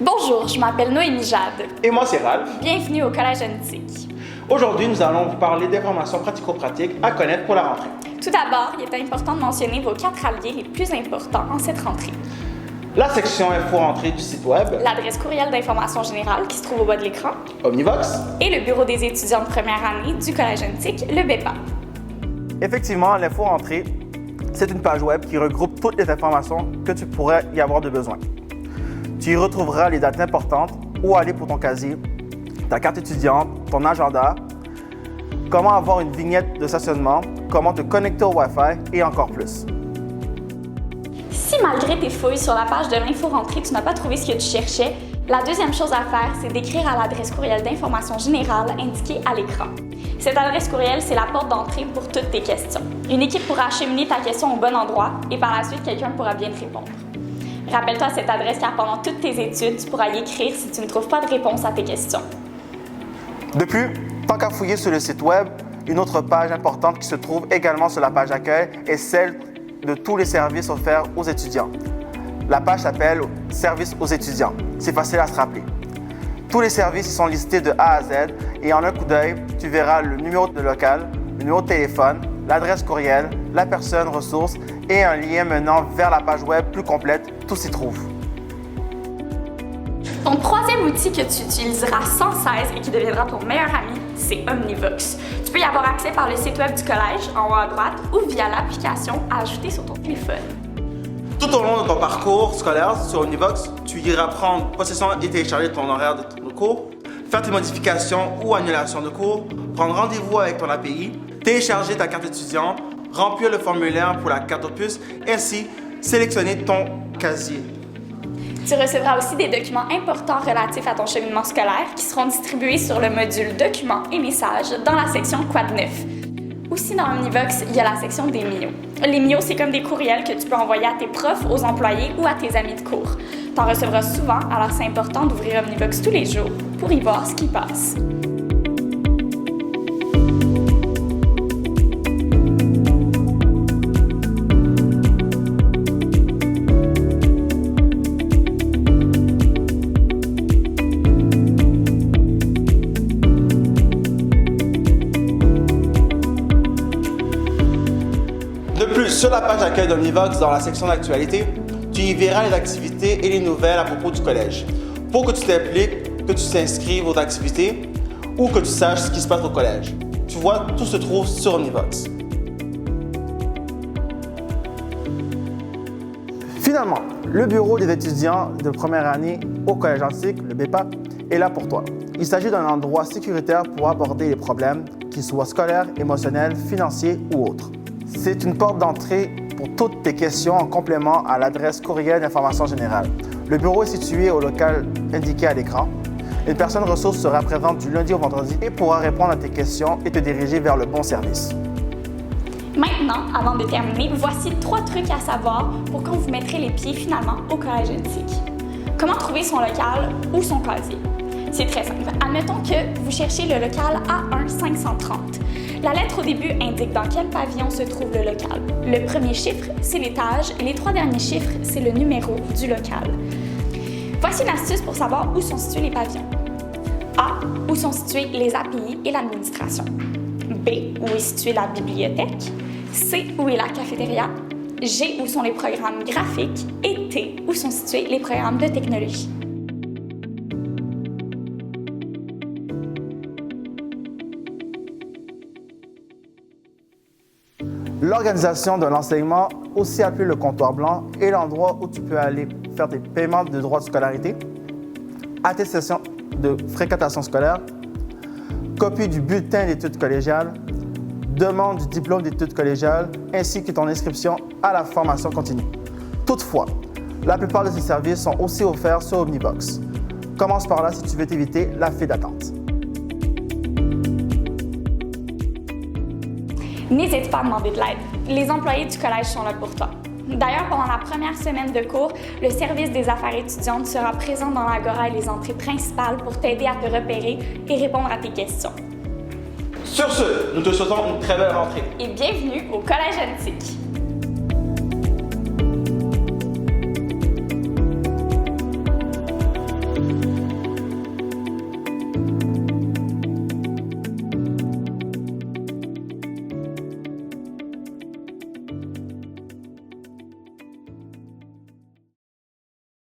Bonjour, je m'appelle Noémie Jade. Et moi, c'est Ralph. Bienvenue au Collège Antique. Aujourd'hui, nous allons vous parler d'informations pratico-pratiques à connaître pour la rentrée. Tout d'abord, il est important de mentionner vos 4 alliés les plus importants en cette rentrée. La section info rentrée du site web, L'adresse courriel d'information générale qui se trouve au bas de l'écran Omnivox. et le bureau des étudiants de première année du Collège Antique, le BEPA. Effectivement, l'info rentrée, c'est une page web qui regroupe toutes les informations que tu pourrais y avoir de besoin. Tu y retrouveras les dates importantes, où aller pour ton casier, ta carte étudiante, ton agenda, comment avoir une vignette de stationnement, comment te connecter au Wi-Fi et encore plus. Si malgré tes fouilles sur la page de l'info rentrée, tu n'as pas trouvé ce que tu cherchais, la deuxième chose à faire, c'est d'écrire à l'adresse courriel d'information générale indiquée à l'écran. Cette adresse courriel, c'est la porte d'entrée pour toutes tes questions. Une équipe pourra acheminer ta question au bon endroit et par la suite, quelqu'un pourra bien te répondre. Rappelle-toi cette adresse car pendant toutes tes études, tu pourras y écrire si tu ne trouves pas de réponse à tes questions. De plus, tant qu'à fouiller sur le site web, une autre page importante qui se trouve également sur la page d'accueil est celle de tous les services offerts aux étudiants. La page s'appelle « Services aux étudiants ». C'est facile à se rappeler. Tous les services y sont listés de A à Z et en un coup d'œil, tu verras le numéro de local, le numéro de téléphone, l'adresse courriel, la personne ressource et un lien menant vers la page web plus complète. Tout s'y trouve. Ton troisième outil que tu utiliseras sans cesse et qui deviendra ton meilleur ami, c'est Omnivox. Tu peux y avoir accès par le site web du collège, en haut à droite, ou via l'application à ajouter sur ton téléphone. Tout au long de ton parcours scolaire sur Omnivox, tu iras prendre possession et télécharger ton horaire de cours, faire tes modifications ou annulations de cours, prendre rendez-vous avec ton API, télécharger ta carte étudiante, remplir le formulaire pour la carte opus, ainsi sélectionner ton casier. Tu recevras aussi des documents importants relatifs à ton cheminement scolaire qui seront distribués sur le module Documents et messages dans la section Quad 9. Aussi dans Omnivox, il y a la section des MIO. Les MIO, c'est comme des courriels que tu peux envoyer à tes profs, aux employés ou à tes amis de cours. Tu en recevras souvent, alors c'est important d'ouvrir Omnivox tous les jours pour y voir ce qui passe. De plus, sur la page d'accueil d'Omnivox, dans la section d'actualité, tu y verras les activités et les nouvelles à propos du collège. Pour que tu t'impliques, que tu t'inscrives aux activités ou que tu saches ce qui se passe au collège. Tu vois, tout se trouve sur Omnivox. Finalement, le bureau des étudiants de première année au Collège Antique, le BEPA, est là pour toi. Il s'agit d'un endroit sécuritaire pour aborder les problèmes, qu'ils soient scolaires, émotionnels, financiers ou autres. C'est une porte d'entrée pour toutes tes questions en complément à l'adresse courriel d'information générale. Le bureau est situé au local indiqué à l'écran. Une personne ressource sera présente du lundi au vendredi et pourra répondre à tes questions et te diriger vers le bon service. Maintenant, avant de terminer, voici 3 trucs à savoir pour quand vous mettrez les pieds finalement au Collège Antique. Comment trouver son local ou son casier? C'est très simple. Admettons que vous cherchez le local A1-530. La lettre au début indique dans quel pavillon se trouve le local. Le premier chiffre, c'est l'étage et les 3 derniers chiffres, c'est le numéro du local. Voici une astuce pour savoir où sont situés les pavillons. A, où sont situés les API et l'administration. B, où est située la bibliothèque. C, où est la cafétéria. G, où sont les programmes graphiques. Et T, où sont situés les programmes de technologie. L'organisation de l'enseignement, aussi appelé le comptoir blanc, est l'endroit où tu peux aller faire tes paiements de droits de scolarité, attestation de fréquentation scolaire, copie du bulletin d'études collégiales, demande du diplôme d'études collégiales, ainsi que ton inscription à la formation continue. Toutefois, la plupart de ces services sont aussi offerts sur Omnivox. Commence par là si tu veux t'éviter la file d'attente. N'hésite pas à demander de l'aide. Les employés du collège sont là pour toi. D'ailleurs, pendant la première semaine de cours, le service des affaires étudiantes sera présent dans l'agora et les entrées principales pour t'aider à te repérer et répondre à tes questions. Sur ce, nous te souhaitons une très belle rentrée. Et bienvenue au Collège Antique.